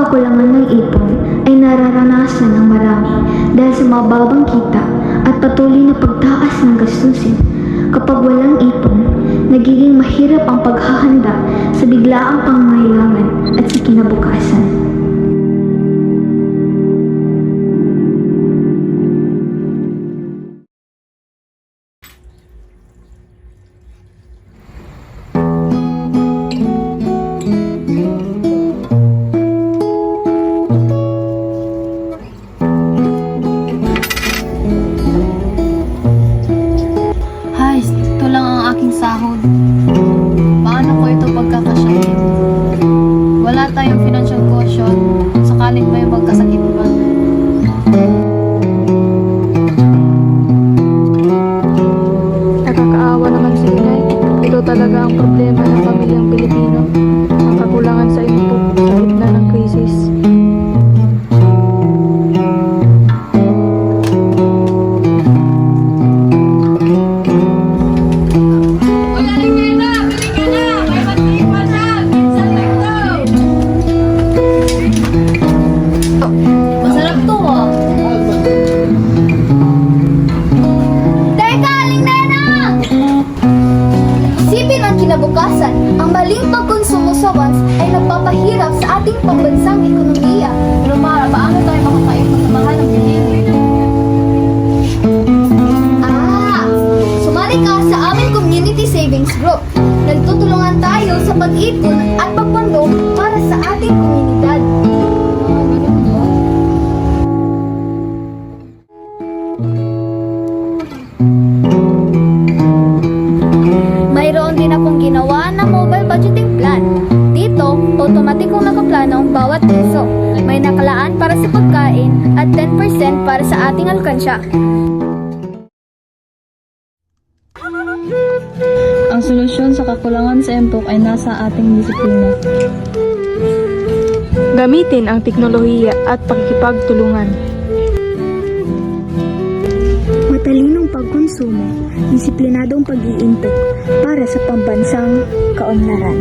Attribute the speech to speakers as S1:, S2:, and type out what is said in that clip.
S1: kakulangan ng ipon ay nararanasan ng marami dahil sa mababang kita at patuloy na pagtaas ng gastusin. Kapag walang ipon, nagiging mahirap ang paghahanda sa biglaang pangangailangan at sa kinabukasan.
S2: Hay, ito lang ang aking sahod. Paano ko ito pagkakasyahin? Wala tayong financial cushion sakaling may magkasakit pa.
S3: Nakakaawa naman si Inay. Ito talaga ang problema ng pamilyang Pilipino. Ang kakulangan sa input sa gitna ng krisis.
S2: Masarap to ah.
S4: Teka, Aling Nena! Isipin ang kinabukasan. Ang maling pagkonsumo sa once ay nagpapahirap sa ating pambansang ekonomiya.
S2: Pero Mara, paano tayo makakaipon sa mahal ng bilihin?
S4: Sumali ka sa aming community savings group. Nagtutulungan tayo sa pag-ipon at pagpondo para sa ating komunidad. Mayroon din akong ginawa na mobile budgeting plan. Dito, automatic kong nakaplano ang bawat piso. May nakalaan para sa pagkain at 10% para sa ating alkansya.
S2: Ang solusyon sa kakulangan sa empok ay nasa ating disiplina.
S3: Gamitin ang teknolohiya at pakikipagtulungan.
S1: Matalinong pagkonsumo, disiplinadong pag-iintok para sa pambansang kaunlaran.